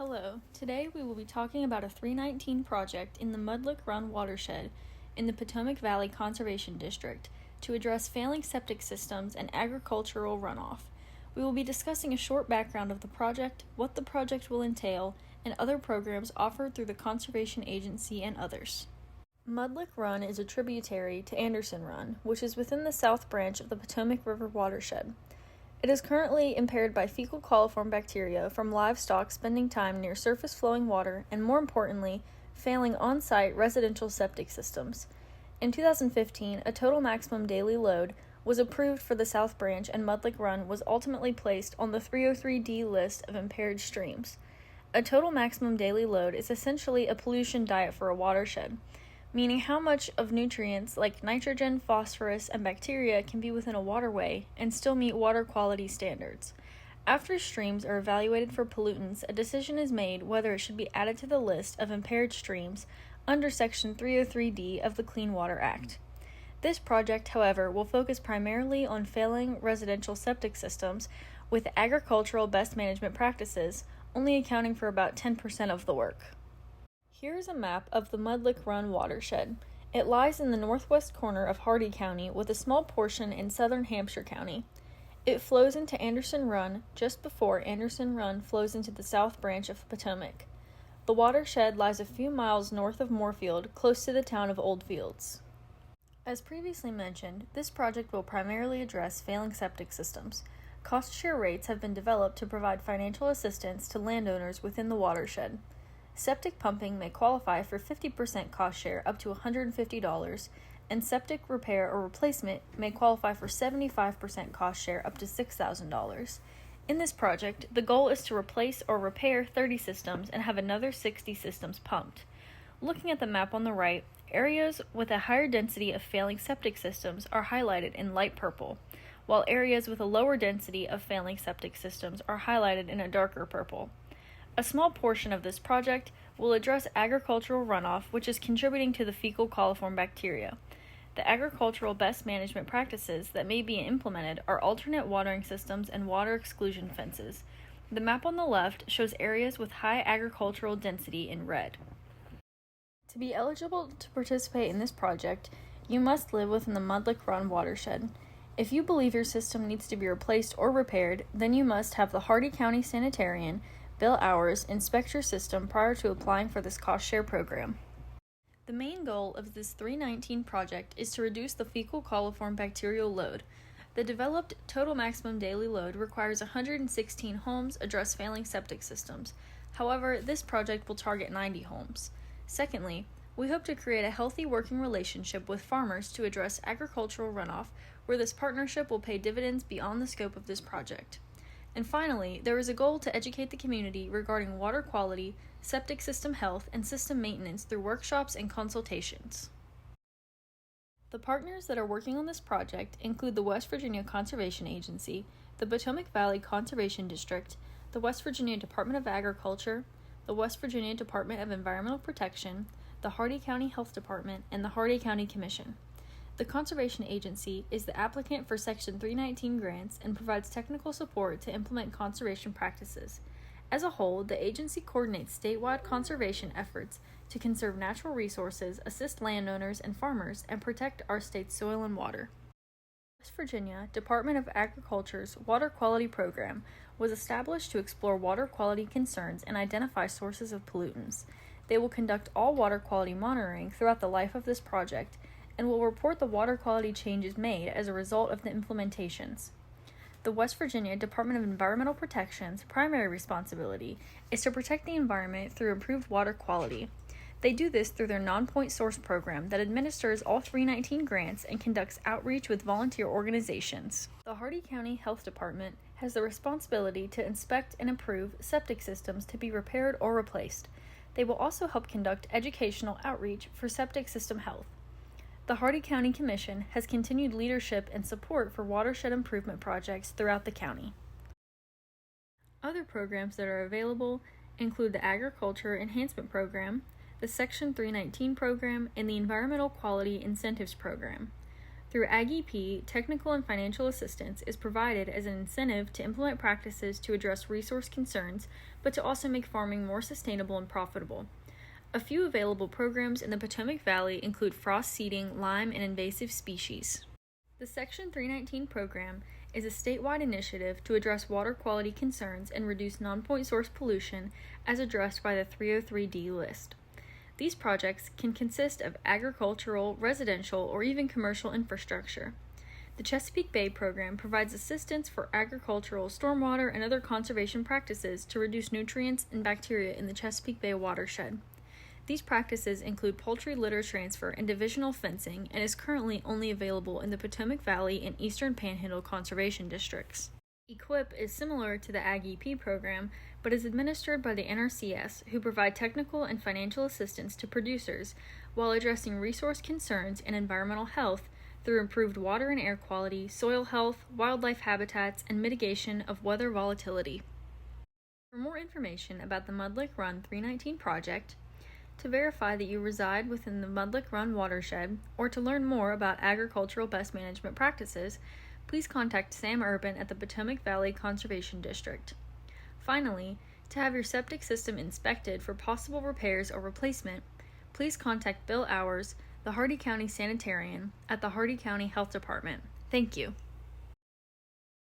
Hello, today we will be talking about a 319 project in the Mudlick Run watershed in the Potomac Valley Conservation District to address failing septic systems and agricultural runoff. We will be discussing a short background of the project, what the project will entail, and other programs offered through the Conservation Agency and others. Mudlick Run is a tributary to Anderson Run, which is within the south branch of the Potomac River watershed. It is currently impaired by fecal coliform bacteria from livestock spending time near surface flowing water and, more importantly, failing on-site residential septic systems. In 2015, a total maximum daily load was approved for the South Branch, and Mudlick Run was ultimately placed on the 303D list of impaired streams. A total maximum daily load is essentially a pollution diet for a watershed, meaning how much of nutrients like nitrogen, phosphorus, and bacteria can be within a waterway and still meet water quality standards. After streams are evaluated for pollutants, a decision is made whether it should be added to the list of impaired streams under Section 303D of the Clean Water Act. This project, however, will focus primarily on failing residential septic systems with agricultural best management practices, only accounting for about 10% of the work. Here is a map of the Mudlick Run watershed. It lies in the northwest corner of Hardy County with a small portion in southern Hampshire County. It flows into Anderson Run just before Anderson Run flows into the south branch of Potomac. The watershed lies a few miles north of Moorfield, close to the town of Oldfields. As previously mentioned, this project will primarily address failing septic systems. Cost share rates have been developed to provide financial assistance to landowners within the watershed. Septic pumping may qualify for 50% cost share up to $150, and septic repair or replacement may qualify for 75% cost share up to $6,000. In this project, the goal is to replace or repair 30 systems and have another 60 systems pumped. Looking at the map on the right, areas with a higher density of failing septic systems are highlighted in light purple, while areas with a lower density of failing septic systems are highlighted in a darker purple. A small portion of this project will address agricultural runoff, which is contributing to the fecal coliform bacteria. The agricultural best management practices that may be implemented are alternate watering systems and water exclusion fences. The map on the left shows areas with high agricultural density in red. To be eligible to participate in this project, you must live within the Mudlick Run watershed. If you believe your system needs to be replaced or repaired, then you must have the Hardy County Sanitarian bill hours, inspect your system prior to applying for this cost share program. The main goal of this 319 project is to reduce the fecal coliform bacterial load. The developed total maximum daily load requires 116 homes address failing septic systems. However, this project will target 90 homes. Secondly, we hope to create a healthy working relationship with farmers to address agricultural runoff, where this partnership will pay dividends beyond the scope of this project. And finally, there is a goal to educate the community regarding water quality, septic system health, and system maintenance through workshops and consultations. The partners that are working on this project include the West Virginia Conservation Agency, the Potomac Valley Conservation District, the West Virginia Department of Agriculture, the West Virginia Department of Environmental Protection, the Hardy County Health Department, and the Hardy County Commission. The Conservation Agency is the applicant for Section 319 grants and provides technical support to implement conservation practices. As a whole, the agency coordinates statewide conservation efforts to conserve natural resources, assist landowners and farmers, and protect our state's soil and water. West Virginia Department of Agriculture's Water Quality Program was established to explore water quality concerns and identify sources of pollutants. They will conduct all water quality monitoring throughout the life of this project and will report the water quality changes made as a result of the implementations. The West Virginia Department of Environmental Protection's primary responsibility is to protect the environment through improved water quality. They do this through their non-point source program that administers all 319 grants and conducts outreach with volunteer organizations. The Hardy County Health Department has the responsibility to inspect and improve septic systems to be repaired or replaced. They will also help conduct educational outreach for septic system health. The Hardy County Commission has continued leadership and support for watershed improvement projects throughout the county. Other programs that are available include the Agriculture Enhancement Program, the Section 319 Program, and the Environmental Quality Incentives Program. Through AgEP, technical and financial assistance is provided as an incentive to implement practices to address resource concerns, but to also make farming more sustainable and profitable. A few available programs in the Potomac Valley include frost seeding, lime, and invasive species. The Section 319 program is a statewide initiative to address water quality concerns and reduce non-point source pollution as addressed by the 303D list. These projects can consist of agricultural, residential, or even commercial infrastructure. The Chesapeake Bay program provides assistance for agricultural, stormwater, and other conservation practices to reduce nutrients and bacteria in the Chesapeake Bay watershed. These practices include poultry litter transfer and divisional fencing and is currently only available in the Potomac Valley and Eastern Panhandle conservation districts. EQIP is similar to the AgEP program, but is administered by the NRCS, who provide technical and financial assistance to producers while addressing resource concerns and environmental health through improved water and air quality, soil health, wildlife habitats, and mitigation of weather volatility. For more information about the Mudlick Run 319 project, to verify that you reside within the Mudlick Run watershed, or to learn more about agricultural best management practices, please contact Sam Urban at the Potomac Valley Conservation District. Finally, to have your septic system inspected for possible repairs or replacement, please contact Bill Hours, the Hardy County Sanitarian, at the Hardy County Health Department. Thank you.